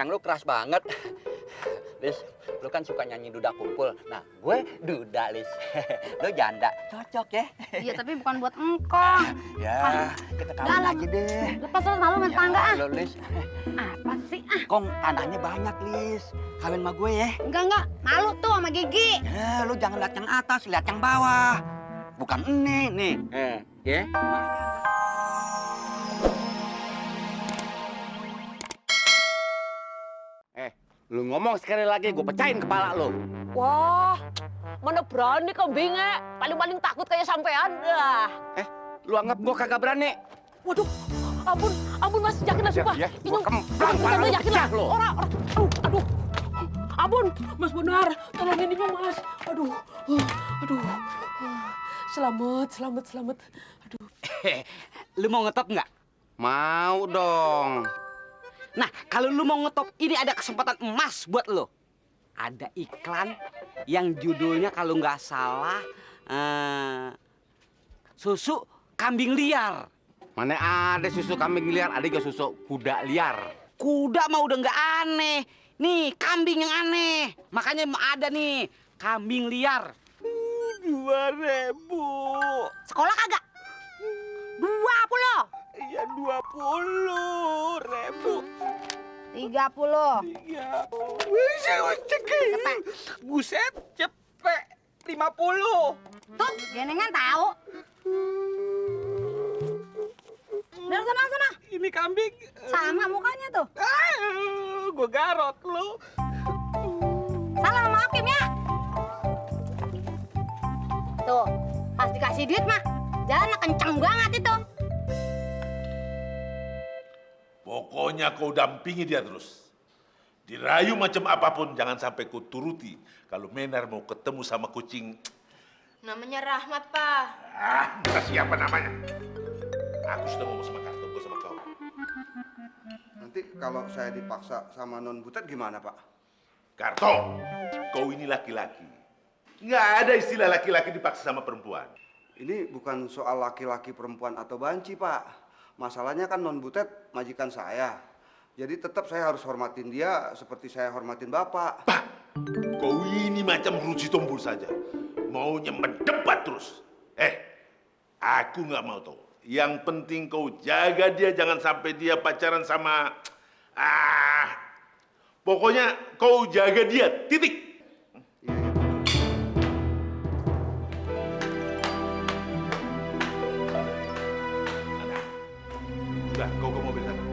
kacang lu keras banget. Lis, lu kan suka nyanyi duda kumpul. Nah, gue duda, Lis. Lu janda, cocok ya. Iya, tapi bukan buat engkong. Ya, kita kawin aja deh. Lepas lu malu main tangga ah. Lo, Lis. Apa sih ah? Kong, tanahnya banyak, Lis. Kawin sama gue ya. Enggak. Malu tuh sama Gigi. Ya, lu jangan lihat yang atas, lihat yang bawah. Bukan ini, nih. Ya. Lu ngomong sekali lagi, gue pecahin kepala lu. Wah, mana berani kambingnya? Paling-paling takut kayak sampean dah. Lu anggap gue kagak berani? Waduh, ampun Mas, yakin lah sumpah. Ya, Ini gua kemplang kepala lu, yakin lah. pecah lu. Orang, aduh. Ampun, Mas benar. Tolongin ini Mas. Aduh. Selamat. Aduh. Lu mau ngetop nggak? Mau dong. Nah, kalau lu mau ngetop, ini ada kesempatan emas buat lu. Ada iklan yang judulnya kalau nggak salah susu kambing liar. Mana ada susu kambing liar, ada juga susu kuda liar. Kuda mah udah nggak aneh. Nih, kambing yang aneh. Makanya ada nih, kambing liar. 2.000. Sekolah kagak? 20. Iya, 20.000. 30. Buset, cepet. 50. Tuh, genengan tahu. Dari sana. Ini kambing. Sama mukanya tuh. Gue garot lu. Salah sama Hakim ya. Tuh, pas dikasih duit mah jalannya kenceng banget itu. Pokoknya kau dampingi dia terus. Dirayu macam apapun, jangan sampai kau turuti. Kalau Menar mau ketemu sama kucing. Namanya Rahmat, Pak. Entah siapa namanya. Aku sudah ngomong sama Karto, gue sama kau. Nanti kalau saya dipaksa sama non Butet gimana, Pak? Karto, kau ini laki-laki. Nggak ada istilah laki-laki dipaksa sama perempuan. Ini bukan soal laki-laki perempuan atau banci, Pak. Masalahnya kan non Butet majikan saya. Jadi tetap saya harus hormatin dia seperti saya hormatin Bapak. Pak, kau ini macam ruci tombol saja. Maunya mendebat terus. Aku nggak mau tahu. Yang penting kau jaga dia, jangan sampai dia pacaran sama... Pokoknya kau jaga dia, titik. Udah, kau ke mobil sana.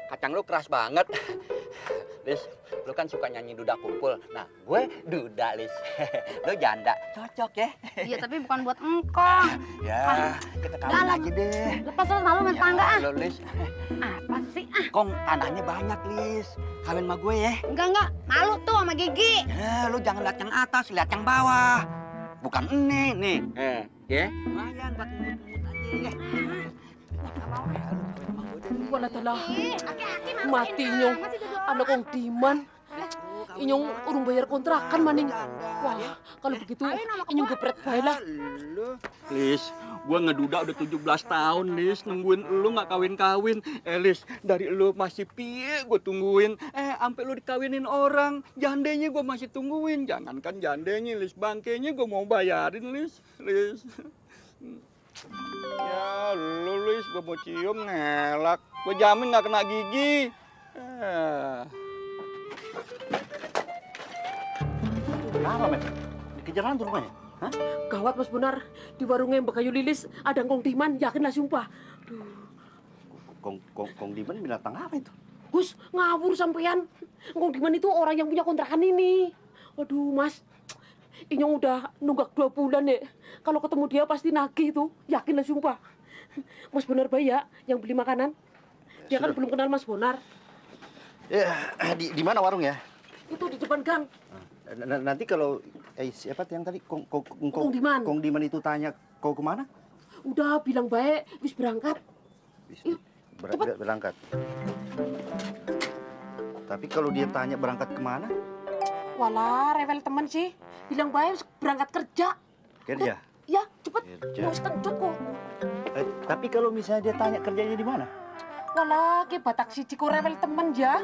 Kacang lu keras banget. Lis, lu kan suka nyanyi duda kumpul. Nah, gue duda, Lis. Lu janda, cocok ya. Iya, tapi bukan buat engkong. Ya, kita kawin aja deh. Lepas lu malu main tangga ah. Lo, Lis. Apa sih ah? Kong, tanahnya banyak, Lis. Kawin sama gue ya. Enggak. Malu tuh sama Gigi. Ya, lu jangan lihat yang atas, lihat yang bawah. Bukan ini, nih. Ya. Lumayan buat ngemut-ngemut aja. Wala tala. Aki-aki Mati nyong. Anak kong Diman. Inyong urung bayar kontrakan maning. Wah, kalau begitu inyong gepret bae lah. Lis, gua ngeduda udah 17 tahun, Lis. Nungguin lu nggak kawin-kawin. Lis, dari lu masih piye gua tungguin. Sampai lu dikawinin orang. Jandenya gua masih tungguin. Jangankan jandenya, Lis. Bangkenya gua mau bayarin, Lis. Ya, lu, Lis. Gua mau cium ngelak. Gua jamin nggak kena gigi. Kenapa, Men? Dikejar tuh rumahnya? Hah? Gawat Mas Benar, di warungnya Mbak Kayu Lilis ada Kong Diman, yakinlah sumpah. Kong Diman binatang apa itu? Gus, ngawur sampean. Kong Diman itu orang yang punya kontrakan ini. Waduh, Mas. Inyong udah nunggak 2 bulan ya. Kalau ketemu dia pasti nagih itu, yakinlah sumpah. Mas Bonar baik ya yang beli makanan. Dia kan belum kenal Mas Bonar. Ya, di mana warungnya? Itu di depan gang. Nanti kalau siapa yang tadi Kong Diman. Kong Diman itu tanya kau kemana? Udah bilang baik, wis berangkat. Berangkat. Tapi kalau dia tanya berangkat kemana? Walah, rewel temen sih. Bilang baik berangkat kerja. Kerja? Ya, cepet. Kerja. Mau kentut kok. Tapi kalau misalnya dia tanya kerjanya di mana? Walah, ke batak si Ciko rewel temen ya.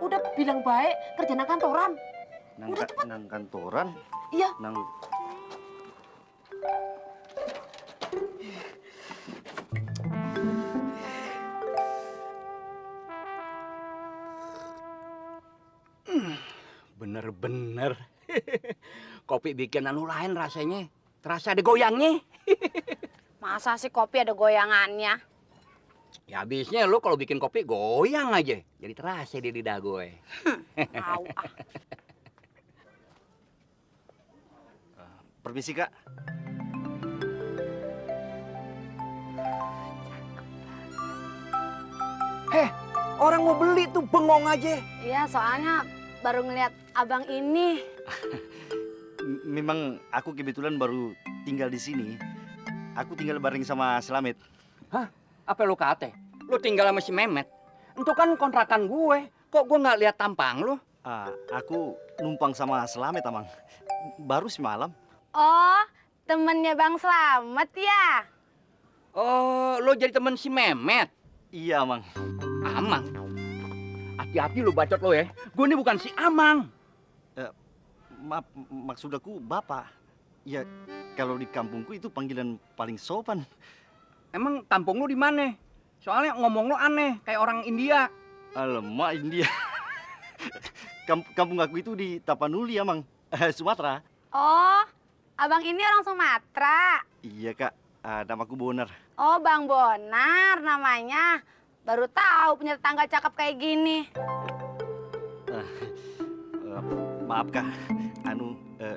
Udah bilang baik, kerja nang kantoran. Udah cepet. Nang kantoran, Iya. nang Bener-bener. Kopi bikin anu lain rasanya. Terasa ada goyangnya. Masa sih kopi ada goyangannya? Ya habisnya lu kalau bikin kopi goyang aja. Jadi terasa di lidah gue. Tahu ah. permisi Kak. Orang mau beli tuh bengong aja. Iya, soalnya baru ngeliat abang ini. Memang aku kebetulan baru tinggal di sini. Aku tinggal bareng sama Slamet. Hah? Apa lu kate? Lu tinggal sama si Mehmet? Itu kan kontrakan gue. Kok gue nggak lihat tampang lu? Aku numpang sama Slamet, Amang. Baru semalam. Oh, temennya Bang Slamet ya? Oh, lu jadi temen si Mehmet? Iya, Amang. Amang? Hati-hati lu bacot lo ya. Gue ini bukan si Amang. Maaf, maksud aku Bapak. Ya, kalau di kampungku itu panggilan paling sopan. Emang kampung lu di mana? Soalnya ngomong lu aneh, kayak orang India. Alamak, India. Kampung aku itu di Tapanuli, Amang. Sumatera. Oh, abang ini orang Sumatera. Iya, Kak. Namaku Bonar. Oh, Bang Bonar namanya. Baru tahu punya tetangga cakep kayak gini. Maaf, Kak.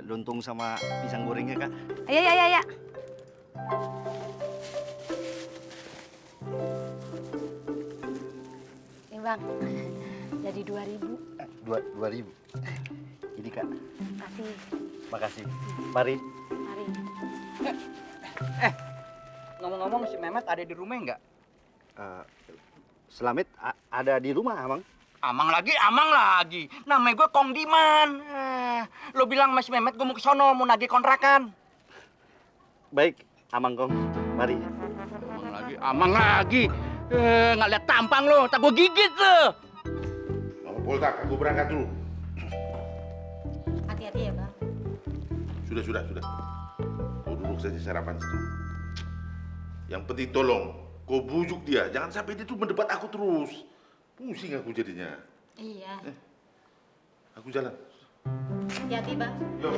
Lontong sama pisang gorengnya, Kak. Iya. Nih Bang, jadi 2.000. 2.000. Ini, Kak. Kasih, Makasih. Mari. mari. Ngomong-ngomong si Mehmet ada di rumah nggak? Slamet ada di rumah, Amang. Amang lagi. Namanya gue Kong Diman. Lo bilang Mas Mehmet gue mau ke sono, mau nagih kontrakan. Baik, Amang Kong. Mari. Amang lagi. Nggak lihat tampang lo, tak gue gigit lo. Mama Poltak, aku berangkat dulu. Hati-hati ya Bang. Sudah. Kau duduk saja sarapan situ. Yang penting tolong, kau bujuk dia. Jangan sampai dia tuh mendebat aku terus. Pusing aku jadinya. Iya. Aku jalan. Hati-hati Bang. Yo.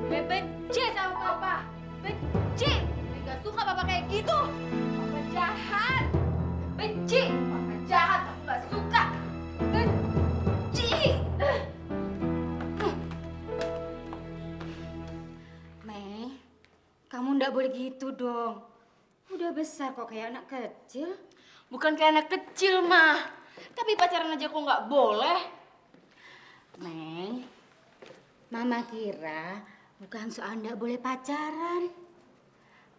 Gue benci sama papa. Benci. Gue gak suka papa kayak gitu. Papa jahat. Benci. Papa jahat. Aku gak suka. Benci. Mei, kamu ndak boleh gitu dong. Udah besar kok kayak anak kecil. Bukan kayak anak kecil, mah. Tapi pacaran aja kok nggak boleh. Mei, Mama kira bukan soal ndak boleh pacaran.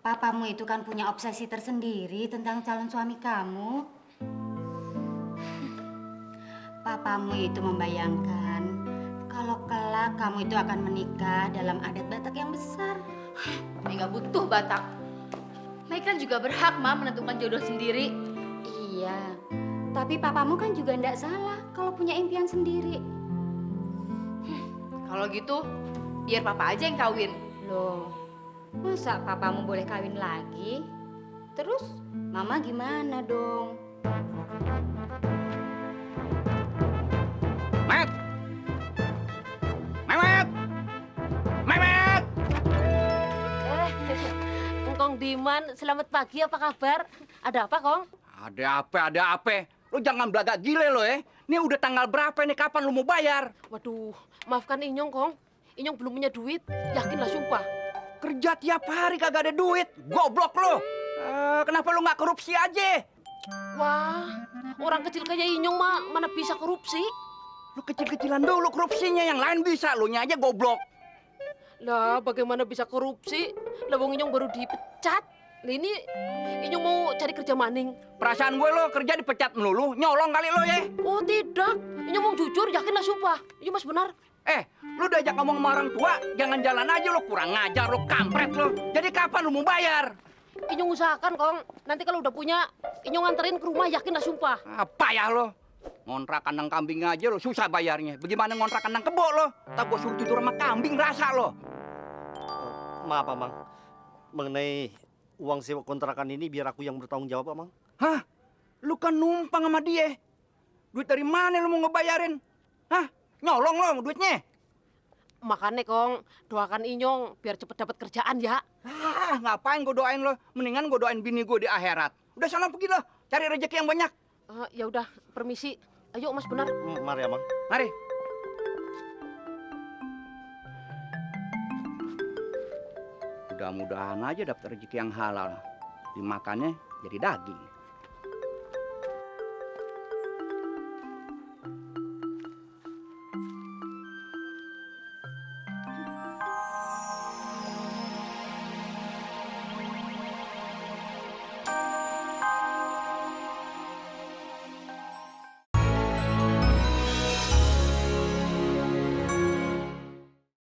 Papamu itu kan punya obsesi tersendiri tentang calon suami kamu. Papamu itu membayangkan kalau kelak kamu itu akan menikah dalam adat Batak yang besar. Mei nggak butuh Batak. Mei kan juga berhak, mah, menentukan jodoh sendiri. Iya, tapi papamu kan juga ndak salah kalau punya impian sendiri. Kalau gitu, biar papa aja yang kawin. Loh, masa papamu boleh kawin lagi? Terus mama gimana dong? Mehmet! Kong Diman, selamat pagi, apa kabar? Ada apa, Kong? Ada apa? Lu jangan belagak gile lo ya. Ini udah tanggal berapa nih, kapan lu mau bayar? Waduh, maafkan Inyong, Kong. Inyong belum punya duit, yakinlah sumpah. Kerja tiap hari kagak ada duit. Goblok lo. Kenapa lu nggak korupsi aja? Wah, orang kecil kayak Inyong mah mana bisa korupsi? Lu kecil-kecilan dulu korupsinya, yang lain bisa. Lu nya aja goblok. Lah, bagaimana bisa korupsi? Lah, wong Inyong baru dipecat. Lah ini Inyong mau cari kerja maning. Perasaan gue lo kerja dipecat melulu, nyolong kali lo ya. Oh tidak, Inyong mau jujur, yakinlah sumpah. Iya mas benar. Lu diajak ngomong sama orang tua, jangan jalan aja lo, kurang ngajar lo, kampret lo. Jadi kapan lu mau bayar? Inyong usahakan, Kong. Nanti kalau udah punya, Inyong nganterin ke rumah, yakin lah sumpah. Apa ya lo? Ngontrak kandang kambing aja lo, susah bayarnya. Bagaimana ngontrak kandang kebo lo? Tak gua suruh tidur sama kambing, rasa lo. Maaf, Amang. Mengenai uang sewa kontrakan ini biar aku yang bertanggung jawab, Amang. Hah? Lu kan numpang sama dia. Duit dari mana lu mau ngebayarin? Hah? Nyolong lo duitnya? Makanya, Kong, doakan Inyong biar cepet dapat kerjaan ya. Ngapain gue doain lo? Mendingan gue doain bini gue di akhirat. Udah sana pergi lo, cari rezeki yang banyak. Ya udah, permisi. Ayo, Mas Benar. Mari, Amang. Mari. Mudah-mudahan aja dapat rezeki yang halal. Dimakannya jadi daging.